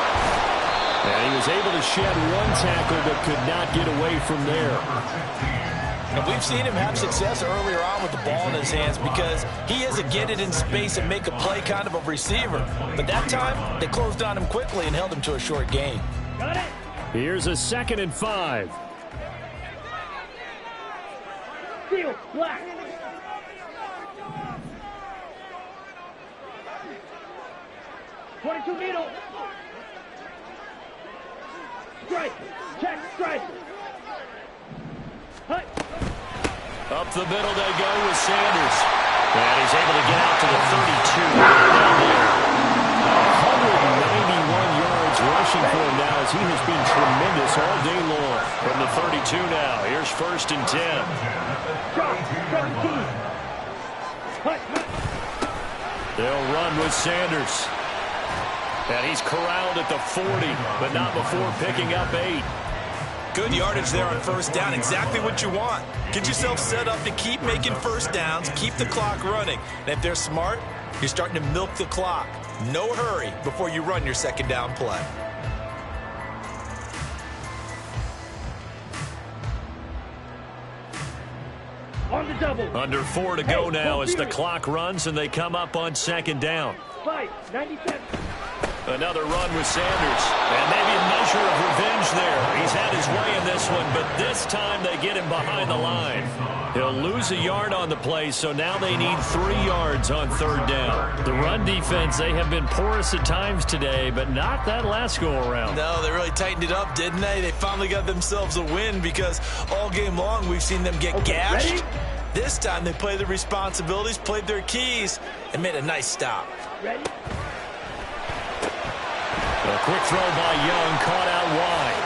And he was able to shed one tackle but could not get away from there. And we've seen him have success earlier on with the ball in his hands because he is a get it in space and make a play kind of a receiver. But that time, they closed on him quickly and held him to a short gain. Got it. Here's a 2nd and 5. Steel, black. .22 needle. Strike. Check. Strike. Hut. Up the middle they go with Sanders. And he's able to get out to the 32. Down there. 191 yards rushing for him now as he has been tremendous all day long. From the 32 now. Here's 1st and 10. Drop. 17. Hut. They'll run with Sanders. And he's corralled at the 40, but not before picking up 8. Good yardage there on 1st down. Exactly what you want. Get yourself set up to keep making 1st downs, keep the clock running. And if they're smart, you're starting to milk the clock. No hurry before you run your 2nd down play. On the double. Under 4 to go now as the clock runs and they come up on 2nd down. 5-97. Another run with Sanders. And maybe a measure of revenge there. He's had his way in this one, but this time they get him behind the line. He'll lose a yard on the play, so now they need 3 yards on 3rd down. The run defense, they have been porous at times today, but not that last go-around. No, they really tightened it up, didn't they? They finally got themselves a win because all game long we've seen them get gashed. Ready? This time they played their responsibilities, played their keys, and made a nice stop. Ready? A quick throw by Young, caught out wide.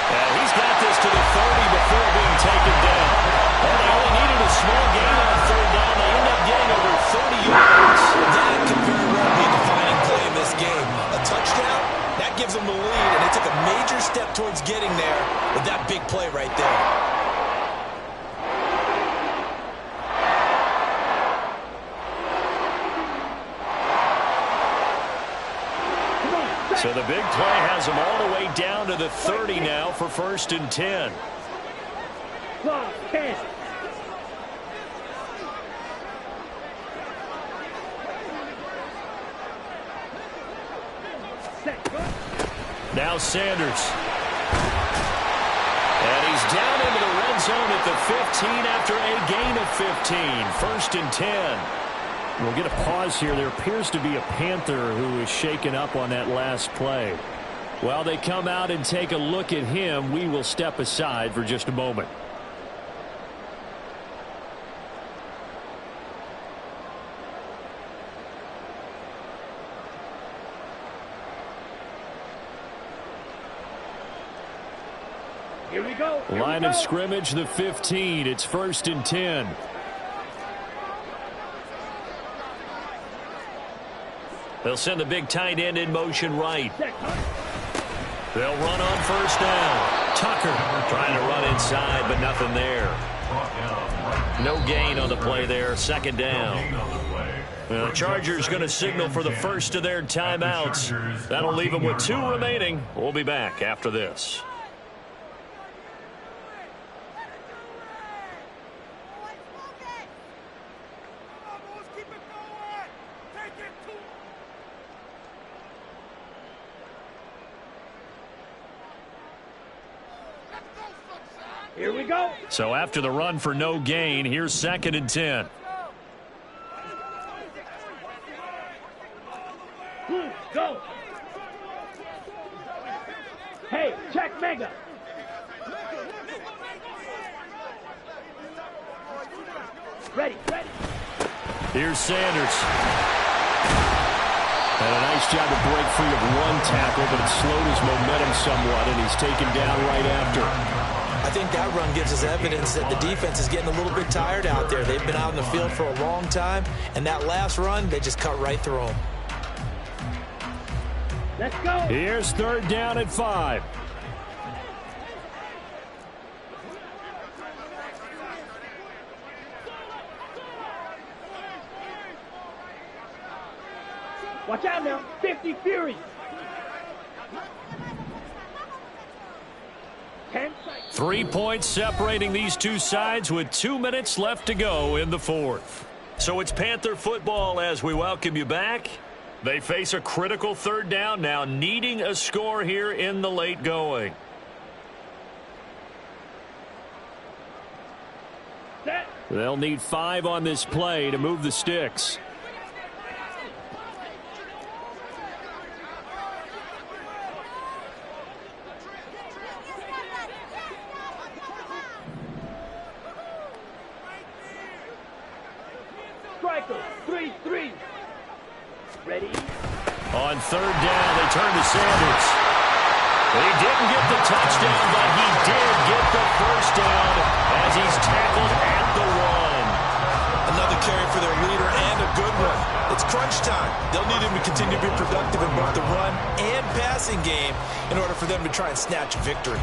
And he's got this to the 30 before being taken down. Well, they only needed a small gain on 3rd down. They end up getting over 30 yards. That could very well be a defining play in this game. A touchdown, that gives them the lead, and they took a major step towards getting there with that big play right there. So the big play has them all the way down to the 30 now for 1st and 10. Clock. 10. Now Sanders. And he's down into the red zone at the 15 after a gain of 15. 1st and 10. We'll get a pause here. There appears to be a Panther who is shaken up on that last play. While they come out and take a look at him, we will step aside for just a moment. Here we go. Line of scrimmage, the 15. It's 1st and 10. They'll send the big tight end in motion right. They'll run on 1st down. Tucker trying to run inside, but nothing there. No gain on the play there, second down. The Chargers going to signal for the first of their timeouts. That'll leave them with 2 remaining. We'll be back after this. Here we go. So after the run for no gain, here's 2nd and 10. Go. Hey, check mega. Ready. Here's Sanders. And a nice job to break free of 1 tackle, but it slowed his momentum somewhat, and he's taken down right after. I think that run gives us evidence that the defense is getting a little bit tired out there. They've been out in the field for a long time, and that last run, they just cut right through them. Let's go. Here's 3rd down and 5. Watch out now. 50 Fury. 10 seconds. 3 points separating these two sides with 2 minutes left to go in the 4th. So it's Panther football as we welcome you back. They face a critical 3rd down now, needing a score here in the late going. Set. They'll need 5 on this play to move the sticks. Striker. 3-3. Ready. On 3rd down, they turn to Sanders. He didn't get the touchdown, but he did get the first down as he's tackled at the 1. Another carry for their leader and a good one. It's crunch time. They'll need him to continue to be productive in both the run and passing game in order for them to try and snatch a victory.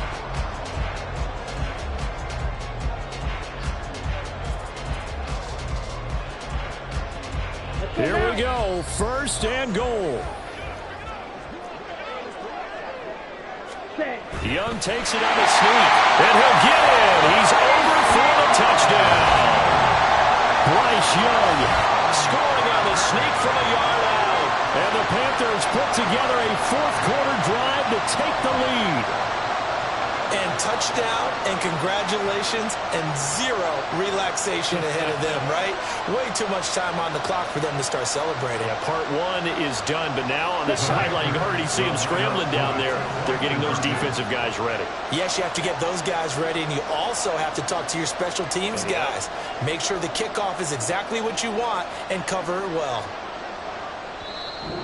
Here we go, 1st and goal. Set. Young takes it on a sneak, and he'll get in. He's over for the touchdown. Bryce Young scoring on the sneak from a yard out. And the Panthers put together a 4th quarter drive to take the lead. And touchdown, and congratulations, and 0 relaxation ahead of them, right? Way too much time on the clock for them to start celebrating. Yeah, part 1 is done, but now on the sideline, you can already see them scrambling down there. They're getting those defensive guys ready. Yes, you have to get those guys ready, and you also have to talk to your special teams guys. Make sure the kickoff is exactly what you want and cover it well.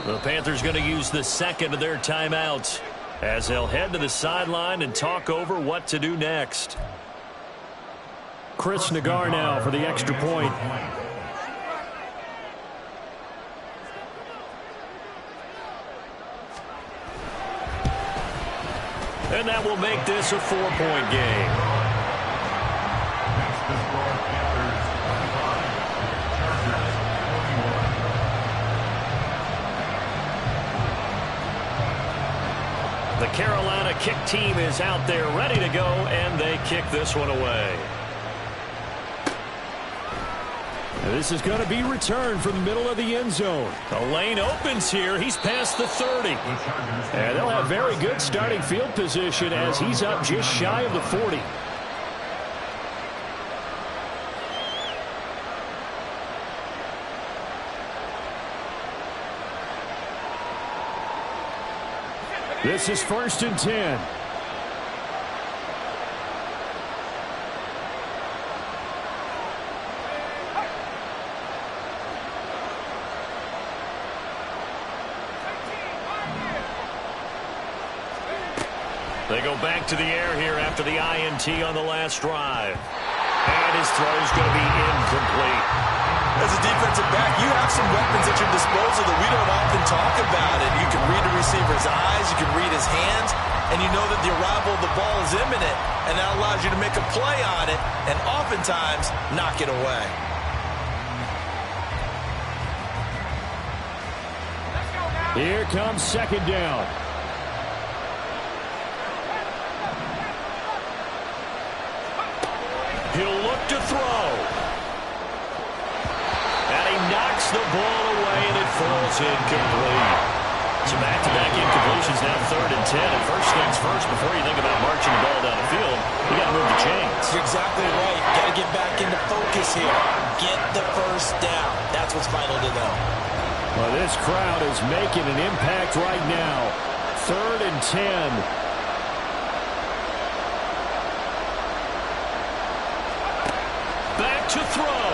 The Panthers going to use the 2nd of their timeouts as they'll head to the sideline and talk over what to do next. Chris Nagar now for the extra point. And that will make this a 4-point game. The Carolina kick team is out there ready to go, and they kick this one away. This is going to be returned from the middle of the end zone. The lane opens here. He's past the 30. And they'll have very good starting field position as he's up just shy of the 40. This is 1st and 10. They go back to the air here after the INT on the last drive. And his throw is going to be incomplete. As a defensive back, you have some weapons at your disposal that we don't often talk about. And you can read a receiver's eyes, you can read his hands, and you know that the arrival of the ball is imminent, and that allows you to make a play on it and oftentimes knock it away. Here comes second down. He'll look to throw. And he knocks the ball away, and it falls incomplete. So back-to-back incompletions, now 3rd and 10. And first things first, before you think about marching the ball down the field, you got to move the chains. You're exactly right. Got to get back into focus here. Get the first down. That's what's vital to know. Well, this crowd is making an impact right now. 3rd and 10. Back to throw.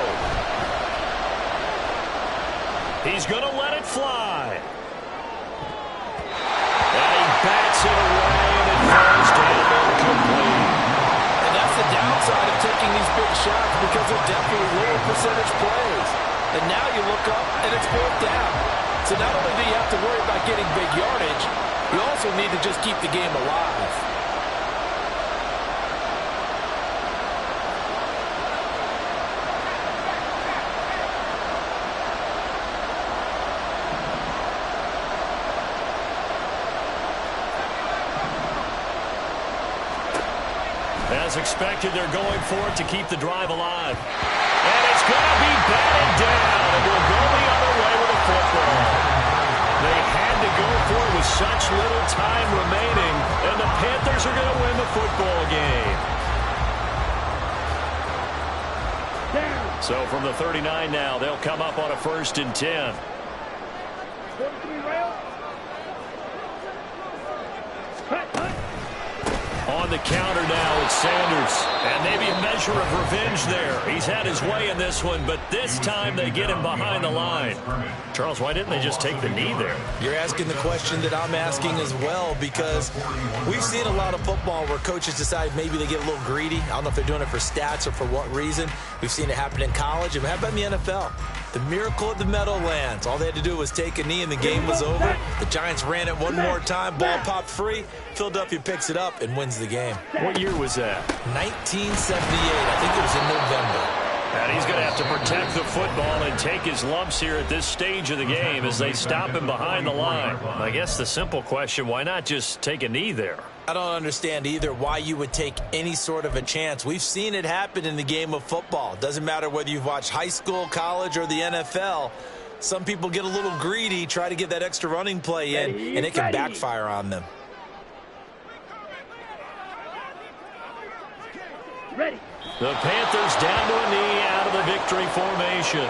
He's going to let it fly. And he bats it away, and it falls down incomplete. And that's the downside of taking these big shots, because they're definitely lower percentage plays. And now you look up, and it's 4th down. So not only do you have to worry about getting big yardage, you also need to just keep the game alive. As expected, they're going for it to keep the drive alive. And it's going to be batted down, and we'll go the other way with a football. They had to go for it with such little time remaining, and the Panthers are going to win the football game. So from the 39 now, they'll come up on a 1st and 10. 43 rail. On the counter now, it's Sanders. And maybe a measure of revenge there. He's had his way in this one, but this time they get him behind the line. Charles, why didn't they just take the knee there? You're asking the question that I'm asking as well, because we've seen a lot of football where coaches decide maybe they get a little greedy. I don't know if they're doing it for stats or for what reason. We've seen it happen in college, and it happened in the NFL. The miracle at the Meadowlands. All they had to do was take a knee, and the game was over. The Giants ran it one more time. Ball popped free. Philadelphia picks it up and wins the game. What year was that? 1978. I think it was in November. And he's going to have to protect the football and take his lumps here at this stage of the game as they stop him behind the line. I guess the simple question, why not just take a knee there? I don't understand either why you would take any sort of a chance. We've seen it happen in the game of football. Doesn't matter whether you've watched high school, college, or the NFL. Some people get a little greedy, try to get that extra running play in, and it can backfire on them. Ready. The Panthers down to a knee out of the victory formation.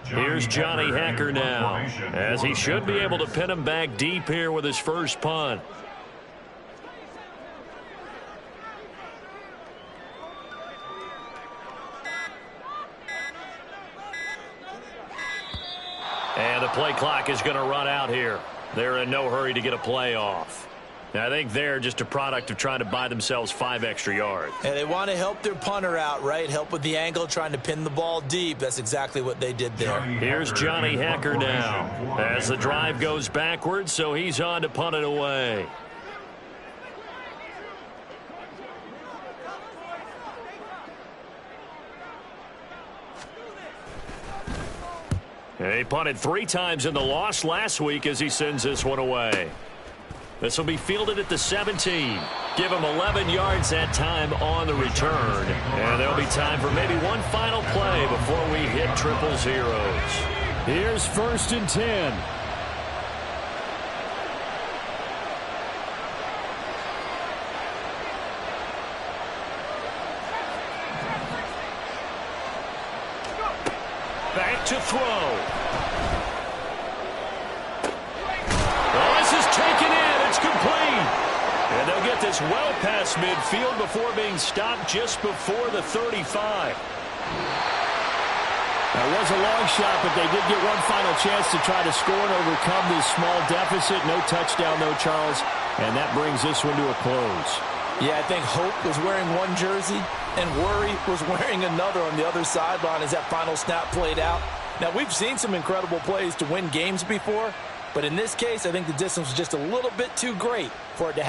Here's Johnny Hacker now, as he should be able to pin him back deep here with his first punt. And the play clock is going to run out here. They're in no hurry to get a play off. I think they're just a product of trying to buy themselves 5 extra yards. And they want to help their punter out, right? Help with the angle, trying to pin the ball deep. That's exactly what they did there. Here's Johnny Hacker now as the drive goes backwards, so he's on to punt it away. He punted 3 times in the loss last week as he sends this one away. This will be fielded at the 17. Give him 11 yards that time on the return. And there'll be time for maybe one final play before we hit triple zeros. Here's 1st and 10. Back to throw. And they'll get this well past midfield before being stopped just before the 35. That was a long shot, but they did get one final chance to try to score and overcome this small deficit. No touchdown, though, Charles. And that brings this one to a close. Yeah, I think Hope was wearing one jersey and Worry was wearing another on the other sideline as that final snap played out. Now, we've seen some incredible plays to win games before, but in this case, I think the distance was just a little bit too great for it to happen.